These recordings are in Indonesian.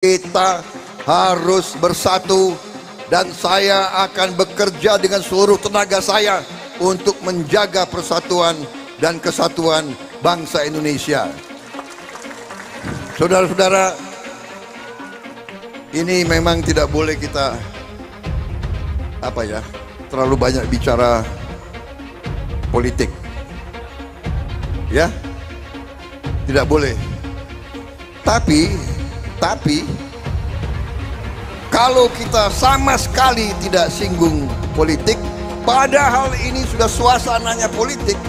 Kita harus bersatu dan saya akan bekerja dengan seluruh tenaga saya untuk menjaga persatuan dan kesatuan bangsa Indonesia. Saudara-saudara, ini memang tidak boleh kita terlalu banyak bicara politik. Ya, tidak boleh. Tapi kalau kita sama sekali tidak singgung politik, padahal ini sudah suasananya politik,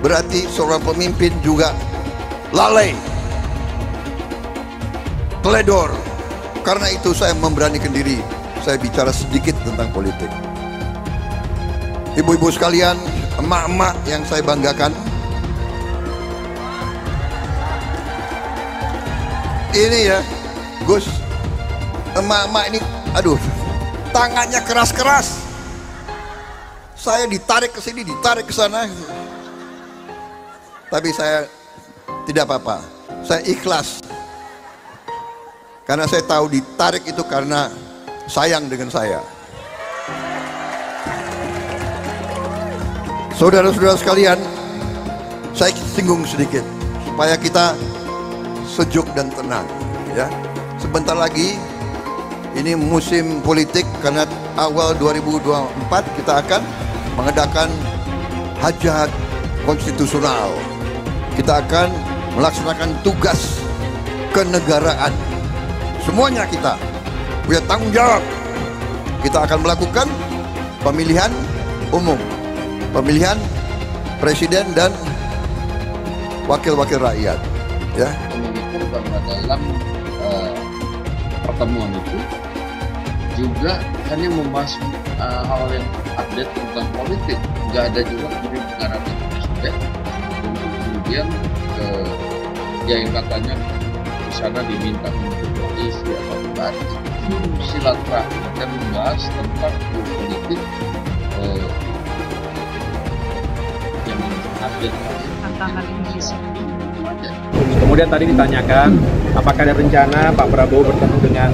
berarti seorang pemimpin juga lalai, teledor. Karena itu saya memberanikan diri, saya bicara sedikit tentang politik. Ibu-ibu sekalian, emak-emak yang saya banggakan, ini ya Gus, emak-emak ini, aduh, tangannya keras-keras. Saya ditarik ke sini, ditarik ke sana. Tapi saya tidak apa-apa, saya ikhlas. Karena saya tahu ditarik itu karena sayang dengan saya. Saudara-saudara sekalian, saya singgung sedikit supaya kita sejuk dan tenang, ya. Sebentar lagi ini musim politik, karena awal 2024 kita akan mengadakan hajat konstitusional. Kita akan melaksanakan tugas kenegaraan. Semuanya kita punya tanggung jawab. Kita akan melakukan pemilihan umum, pemilihan presiden dan wakil-wakil rakyat, ya. Bahwa dalam pertemuan itu juga hanya membahas hal yang update tentang politik, nggak ada juga kemudian presiden kemudian yang katanya di sana diminta untuk koalisi atau bukan. Silaturahmi dan membahas tentang politik yang update tantangan Indonesia. Kemudian tadi ditanyakan apakah ada rencana Pak Prabowo bertemu dengan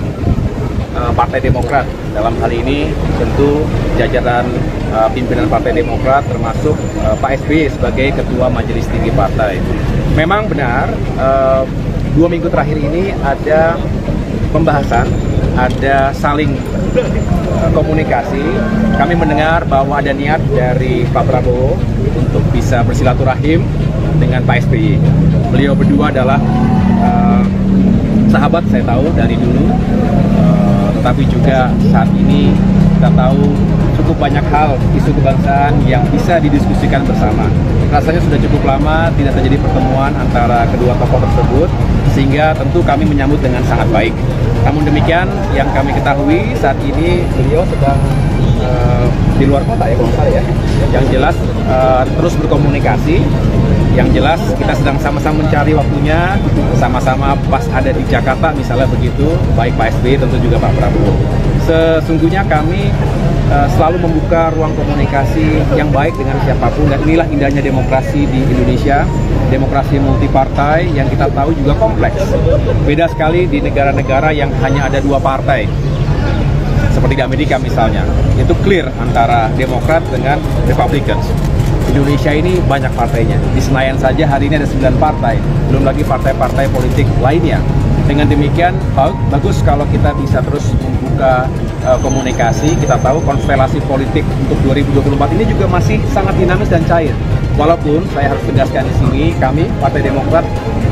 Partai Demokrat. Dalam hal ini tentu jajaran pimpinan Partai Demokrat termasuk Pak SBY sebagai Ketua Majelis Tinggi Partai. Memang benar 2 minggu terakhir ini ada pembahasan, ada saling komunikasi. Kami mendengar bahwa ada niat dari Pak Prabowo untuk bisa bersilaturahim dengan Pak SBY. Beliau berdua adalah sahabat, saya tahu dari dulu, tetapi juga saat ini kita tahu cukup banyak hal isu kebangsaan yang bisa didiskusikan bersama. Rasanya sudah cukup lama tidak terjadi pertemuan antara kedua tokoh tersebut, sehingga tentu kami menyambut dengan sangat baik. Namun demikian, yang kami ketahui saat ini beliau sedang di luar kota ya, kalau salah ya. Yang jelas terus berkomunikasi. Yang jelas kita sedang sama-sama mencari waktunya, sama-sama pas ada di Jakarta misalnya begitu, baik Pak SBY tentu juga Pak Prabowo. Sesungguhnya kami selalu membuka ruang komunikasi yang baik dengan siapapun, dan inilah indahnya demokrasi di Indonesia, demokrasi multipartai yang kita tahu juga kompleks. Beda sekali di negara-negara yang hanya ada 2 partai. Seperti di Amerika misalnya, itu clear antara Demokrat dengan Republicans. Indonesia ini banyak partainya. Di Senayan saja hari ini ada 9 partai, belum lagi partai-partai politik lainnya. Dengan demikian, bagus kalau kita bisa terus membuka komunikasi. Kita tahu konstelasi politik untuk 2024 ini juga masih sangat dinamis dan cair. Walaupun saya harus tegaskan di sini, kami Partai Demokrat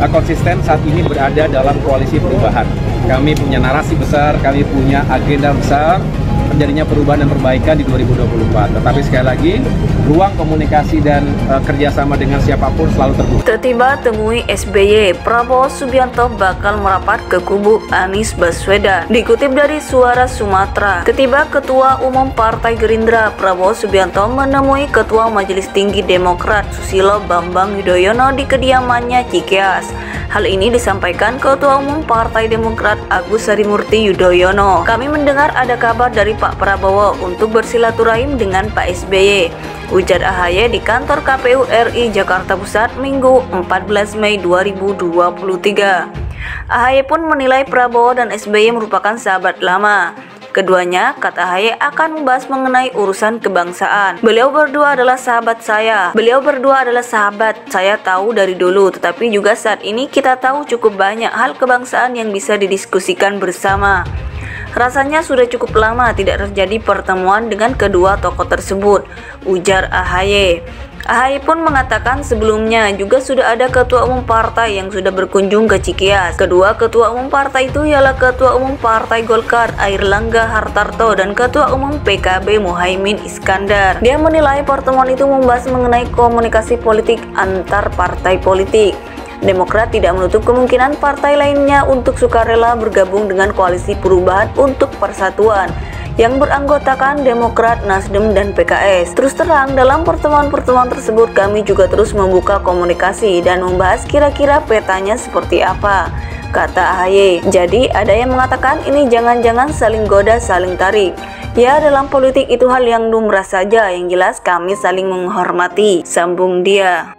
konsisten saat ini berada dalam koalisi perubahan. Kami punya narasi besar, kami punya agenda besar terjadinya perubahan dan perbaikan di 2024. Tetapi sekali lagi, ruang komunikasi dan kerjasama dengan siapapun selalu terbuka. Tertiba temui SBY, Prabowo Subianto bakal merapat ke kubu Anies Baswedan. Dikutip dari Suara Sumatera, tertiba Ketua Umum Partai Gerindra Prabowo Subianto menemui Ketua Majelis Tinggi Demokrat Susilo Bambang Yudhoyono di kediamannya Cikeas. Hal ini disampaikan Ketua Umum Partai Demokrat Agus Harimurti Yudhoyono. Kami mendengar ada kabar dari Pak Prabowo untuk bersilaturahim dengan Pak SBY. Ujar AHY di kantor KPU RI Jakarta Pusat Minggu 14 Mei 2023. AHY pun menilai Prabowo dan SBY merupakan sahabat lama. Keduanya, kata AHY, akan membahas mengenai urusan kebangsaan. Beliau berdua adalah sahabat saya. Beliau berdua adalah sahabat saya tahu dari dulu, tetapi juga saat ini kita tahu cukup banyak hal kebangsaan yang bisa didiskusikan bersama. Rasanya sudah cukup lama tidak terjadi pertemuan dengan kedua tokoh tersebut, ujar AHY. AHY pun mengatakan sebelumnya juga sudah ada ketua umum partai yang sudah berkunjung ke Cikias. Kedua ketua umum partai itu ialah Ketua Umum Partai Golkar Airlangga Hartarto dan Ketua Umum PKB Muhaimin Iskandar. Dia menilai pertemuan itu membahas mengenai komunikasi politik antar partai politik. Demokrat tidak menutup kemungkinan partai lainnya untuk sukarela bergabung dengan koalisi perubahan untuk persatuan yang beranggotakan Demokrat, Nasdem, dan PKS. Terus terang, dalam pertemuan-pertemuan tersebut kami juga terus membuka komunikasi dan membahas kira-kira petanya seperti apa, kata AHY. Jadi ada yang mengatakan ini jangan-jangan saling goda, saling tarik. Ya, dalam politik itu hal yang lumrah saja, yang jelas kami saling menghormati, sambung dia.